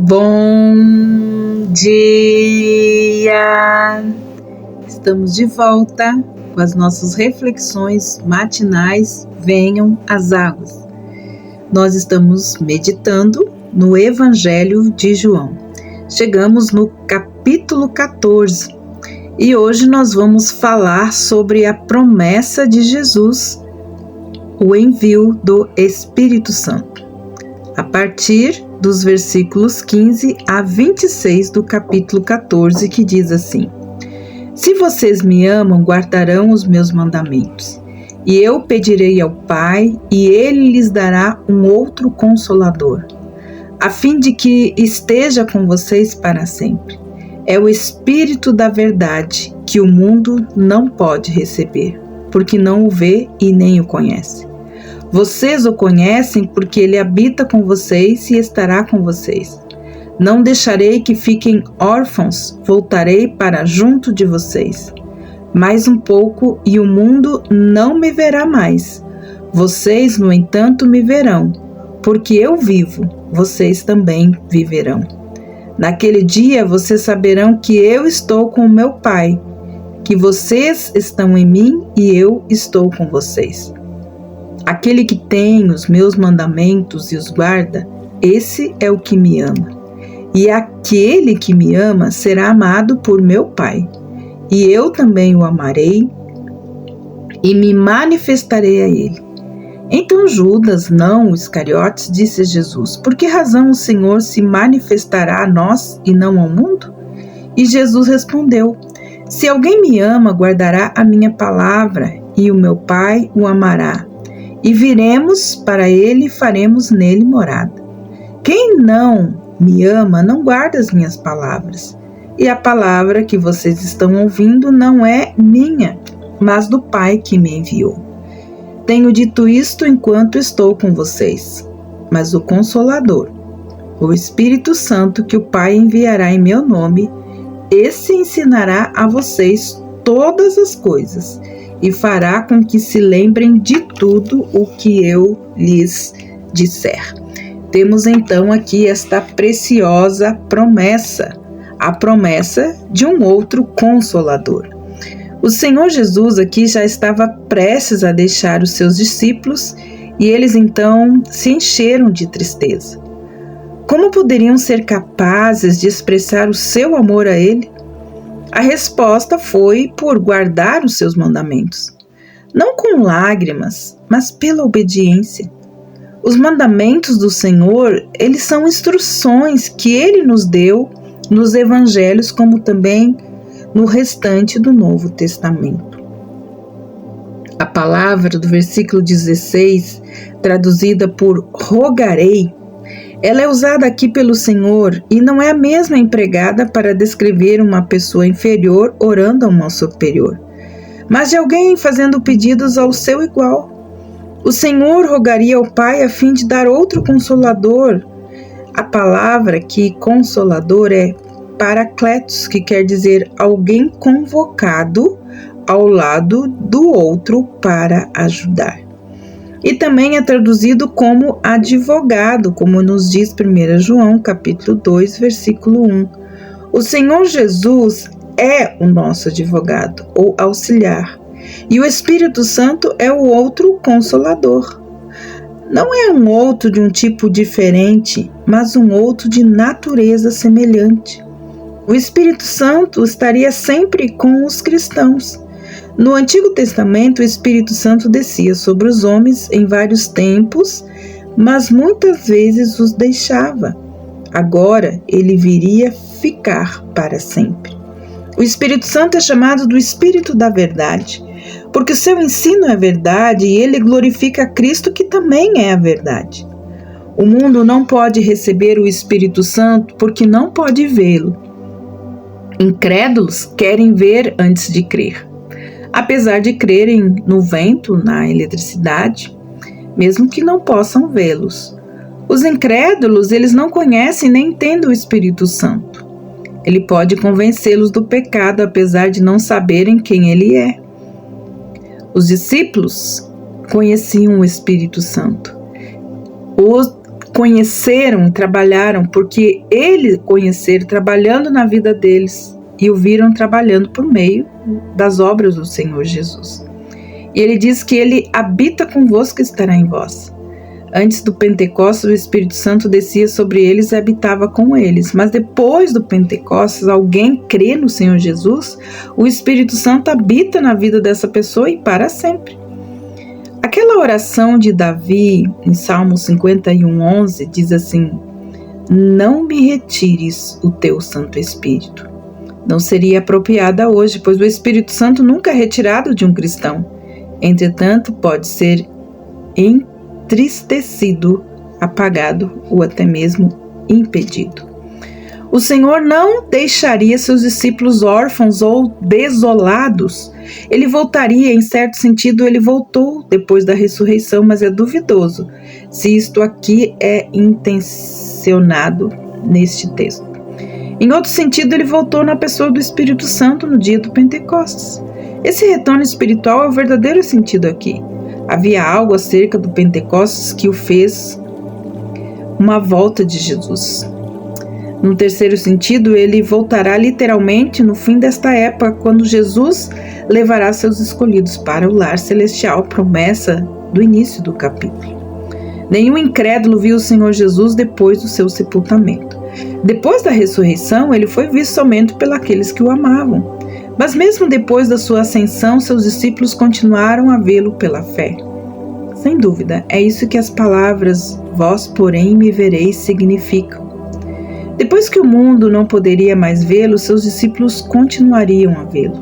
Bom dia! Estamos de volta com as nossas reflexões matinais. Venham as águas. Nós estamos meditando no Evangelho de João. Chegamos no capítulo 14 e hoje nós vamos falar sobre a promessa de Jesus, o envio do Espírito Santo, a partir dos versículos 15 a 26 do capítulo 14, que diz assim: Se vocês me amam, guardarão os meus mandamentos, e eu pedirei ao Pai, e ele lhes dará um outro Consolador, a fim de que esteja com vocês para sempre. É o Espírito da verdade, que o mundo não pode receber, porque não o vê e nem o conhece. Vocês o conhecem porque ele habita com vocês e estará com vocês. Não deixarei que fiquem órfãos, voltarei para junto de vocês. Mais um pouco e o mundo não me verá mais. Vocês, no entanto, me verão, porque eu vivo, vocês também viverão. Naquele dia vocês saberão que eu estou com o meu Pai, que vocês estão em mim e eu estou com vocês. Aquele que tem os meus mandamentos e os guarda, esse é o que me ama. E aquele que me ama será amado por meu Pai. E eu também o amarei e me manifestarei a ele. Então Judas, não o Iscariotes, disse a Jesus: Por que razão o Senhor se manifestará a nós e não ao mundo? E Jesus respondeu: Se alguém me ama, guardará a minha palavra, e o meu Pai o amará. E viremos para ele e faremos nele morada. Quem não me ama não guarda as minhas palavras. E a palavra que vocês estão ouvindo não é minha, mas do Pai que me enviou. Tenho dito isto enquanto estou com vocês. Mas o Consolador, o Espírito Santo que o Pai enviará em meu nome, esse ensinará a vocês todas as coisas e fará com que se lembrem de tudo o que eu lhes disser. Temos então aqui esta preciosa promessa, a promessa de um outro Consolador. O Senhor Jesus aqui já estava prestes a deixar os seus discípulos e eles então se encheram de tristeza. Como poderiam ser capazes de expressar o seu amor a Ele? A resposta foi por guardar os seus mandamentos, não com lágrimas, mas pela obediência. Os mandamentos do Senhor, eles são instruções que Ele nos deu nos evangelhos, como também no restante do Novo Testamento. A palavra do versículo 16, traduzida por rogarei, ela é usada aqui pelo Senhor e não é a mesma empregada para descrever uma pessoa inferior orando a uma superior, mas de alguém fazendo pedidos ao seu igual. O Senhor rogaria ao Pai a fim de dar outro Consolador. A palavra aqui, Consolador, é Paracletos, que quer dizer alguém convocado ao lado do outro para ajudar. E também é traduzido como advogado, como nos diz 1 João, capítulo 2, versículo 1. O Senhor Jesus é o nosso advogado, ou auxiliar, e o Espírito Santo é o outro Consolador. Não é um outro de um tipo diferente, mas um outro de natureza semelhante. O Espírito Santo estaria sempre com os cristãos. No Antigo Testamento, o Espírito Santo descia sobre os homens em vários tempos, mas muitas vezes os deixava. Agora, ele viria ficar para sempre. O Espírito Santo é chamado do Espírito da Verdade, porque o seu ensino é verdade e ele glorifica a Cristo, que também é a verdade. O mundo não pode receber o Espírito Santo porque não pode vê-lo. Incrédulos querem ver antes de crer. Apesar de crerem no vento, na eletricidade, mesmo que não possam vê-los. Os incrédulos, eles não conhecem nem entendem o Espírito Santo. Ele pode convencê-los do pecado, apesar de não saberem quem ele é. Os discípulos conheciam o Espírito Santo. conheceram e trabalharam, porque ele conheceram trabalhando na vida deles e o viram trabalhando por meio das obras do Senhor Jesus. E ele diz que ele habita convosco e estará em vós. Antes do Pentecostes, o Espírito Santo descia sobre eles e habitava com eles. Mas depois do Pentecostes, alguém crê no Senhor Jesus, o Espírito Santo habita na vida dessa pessoa e para sempre. Aquela oração de Davi, em Salmo 51:11, diz assim: não me retires o teu Santo Espírito. Não seria apropriada hoje, pois o Espírito Santo nunca é retirado de um cristão. Entretanto, pode ser entristecido, apagado ou até mesmo impedido. O Senhor não deixaria seus discípulos órfãos ou desolados. Ele voltaria, em certo sentido, ele voltou depois da ressurreição, mas é duvidoso se isto aqui é intencionado neste texto. Em outro sentido, ele voltou na pessoa do Espírito Santo no dia do Pentecostes. Esse retorno espiritual é o verdadeiro sentido aqui. Havia algo acerca do Pentecostes que o fez uma volta de Jesus. No terceiro sentido, ele voltará literalmente no fim desta época, quando Jesus levará seus escolhidos para o lar celestial, promessa do início do capítulo. Nenhum incrédulo viu o Senhor Jesus depois do seu sepultamento. Depois da ressurreição, ele foi visto somente pelos que o amavam. Mas mesmo depois da sua ascensão, seus discípulos continuaram a vê-lo pela fé. Sem dúvida, é isso que as palavras "vós, porém, me vereis" significam. Depois que o mundo não poderia mais vê-lo, seus discípulos continuariam a vê-lo.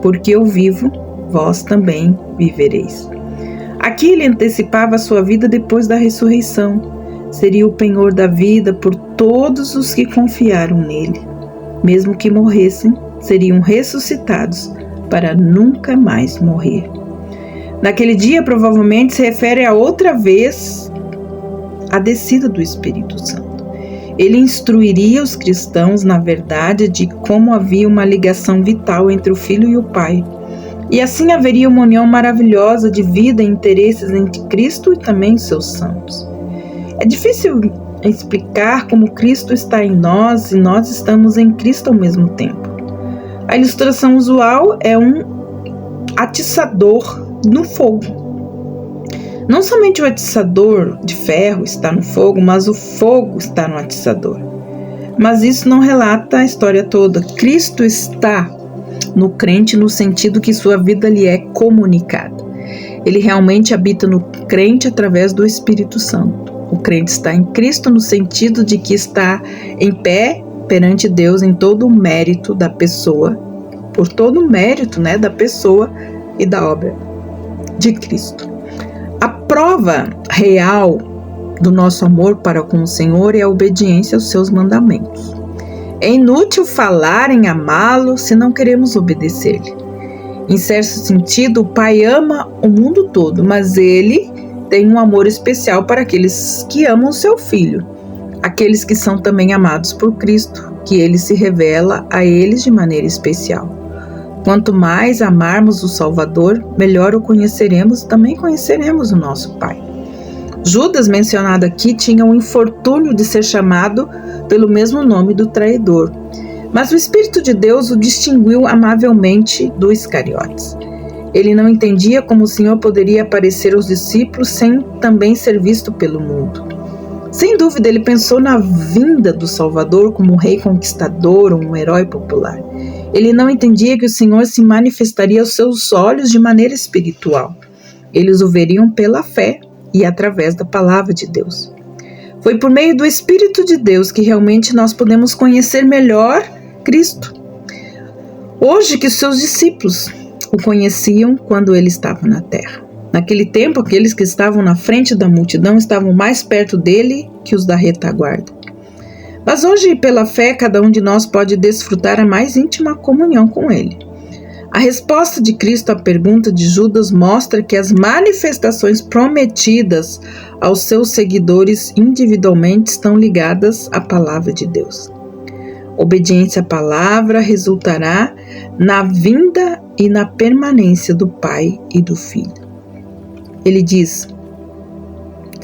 Porque eu vivo, vós também vivereis. Aqui ele antecipava a sua vida depois da ressurreição. Seria o penhor da vida por todos os que confiaram nele. Mesmo que morressem, seriam ressuscitados para nunca mais morrer. Naquele dia, provavelmente, se refere a outra vez a descida do Espírito Santo. Ele instruiria os cristãos, na verdade, de como havia uma ligação vital entre o Filho e o Pai. E assim haveria uma união maravilhosa de vida e interesses entre Cristo e também os seus santos. É difícil explicar como Cristo está em nós e nós estamos em Cristo ao mesmo tempo. A ilustração usual é um atiçador no fogo. Não somente o atiçador de ferro está no fogo, mas o fogo está no atiçador. Mas isso não relata a história toda. Cristo está no crente no sentido que sua vida lhe é comunicada. Ele realmente habita no crente através do Espírito Santo. O crente está em Cristo no sentido de que está em pé perante Deus em todo o mérito da pessoa, por todo o mérito, da pessoa e da obra de Cristo. A prova real do nosso amor para com o Senhor é a obediência aos seus mandamentos. É inútil falar em amá-lo se não queremos obedecer-lhe. Em certo sentido, o Pai ama o mundo todo, mas ele tem um amor especial para aqueles que amam o seu Filho, aqueles que são também amados por Cristo, que ele se revela a eles de maneira especial. Quanto mais amarmos o Salvador, melhor o conheceremos, também conheceremos o nosso Pai. Judas, mencionado aqui, tinha o infortúnio de ser chamado pelo mesmo nome do traidor, mas o Espírito de Deus o distinguiu amavelmente do Iscariotes. Ele não entendia como o Senhor poderia aparecer aos discípulos sem também ser visto pelo mundo. Sem dúvida, ele pensou na vinda do Salvador como um rei conquistador ou um herói popular. Ele não entendia que o Senhor se manifestaria aos seus olhos de maneira espiritual. Eles o veriam pela fé e através da palavra de Deus. Foi por meio do Espírito de Deus que realmente nós podemos conhecer melhor Cristo. Hoje que os seus discípulos o conheciam quando ele estava na terra. Naquele tempo, aqueles que estavam na frente da multidão estavam mais perto dele que os da retaguarda. Mas hoje, pela fé, cada um de nós pode desfrutar a mais íntima comunhão com ele. A resposta de Cristo à pergunta de Judas mostra que as manifestações prometidas aos seus seguidores individualmente estão ligadas à palavra de Deus. Obediência à palavra resultará na vinda e na permanência do Pai e do Filho. Ele diz: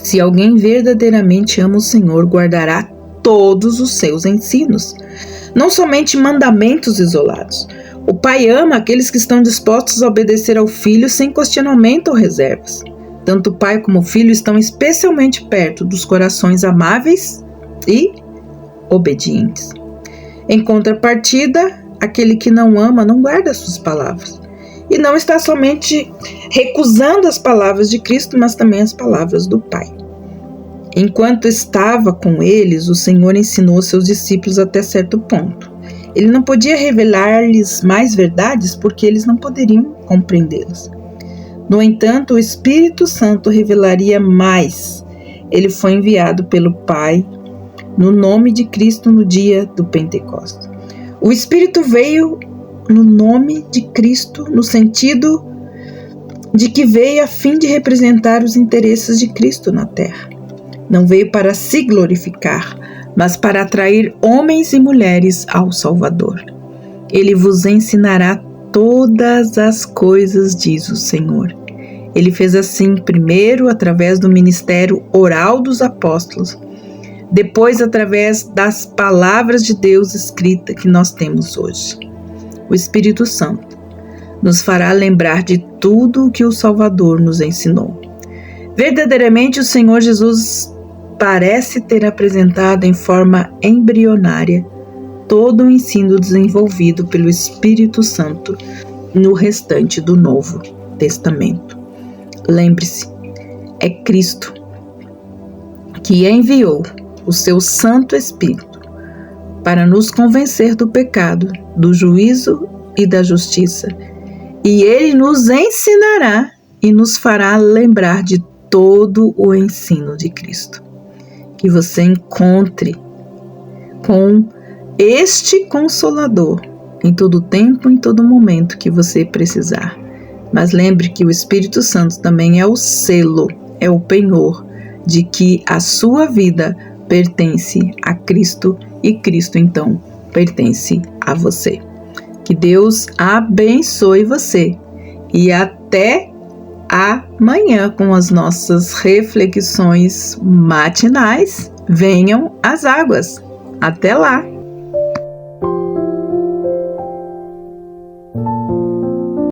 Se alguém verdadeiramente ama o Senhor, guardará todos os seus ensinos, não somente mandamentos isolados. O Pai ama aqueles que estão dispostos a obedecer ao Filho sem questionamento ou reservas. Tanto o Pai como o Filho estão especialmente perto dos corações amáveis e obedientes. Em contrapartida, aquele que não ama não guarda suas palavras. E não está somente recusando as palavras de Cristo, mas também as palavras do Pai. Enquanto estava com eles, o Senhor ensinou seus discípulos até certo ponto. Ele não podia revelar-lhes mais verdades porque eles não poderiam compreendê-las. No entanto, o Espírito Santo revelaria mais. Ele foi enviado pelo Pai no nome de Cristo no dia do Pentecostes. O Espírito veio no nome de Cristo, no sentido de que veio a fim de representar os interesses de Cristo na terra. Não veio para se glorificar, mas para atrair homens e mulheres ao Salvador. Ele vos ensinará todas as coisas, diz o Senhor. Ele fez assim primeiro através do ministério oral dos apóstolos, depois através das palavras de Deus escrita que nós temos hoje. O Espírito Santo nos fará lembrar de tudo o que o Salvador nos ensinou. Verdadeiramente, o Senhor Jesus parece ter apresentado em forma embrionária todo o ensino desenvolvido pelo Espírito Santo no restante do Novo Testamento. Lembre-se, é Cristo que enviou o seu Santo Espírito para nos convencer do pecado, do juízo e da justiça. E Ele nos ensinará e nos fará lembrar de todo o ensino de Cristo. Que você encontre com este Consolador em todo tempo, em todo momento que você precisar. Mas lembre que o Espírito Santo também é o selo, é o penhor de que a sua vida pertence a Cristo e Cristo então pertence a você. Que Deus abençoe você e até amanhã com as nossas reflexões matinais. Venham as águas. Até lá!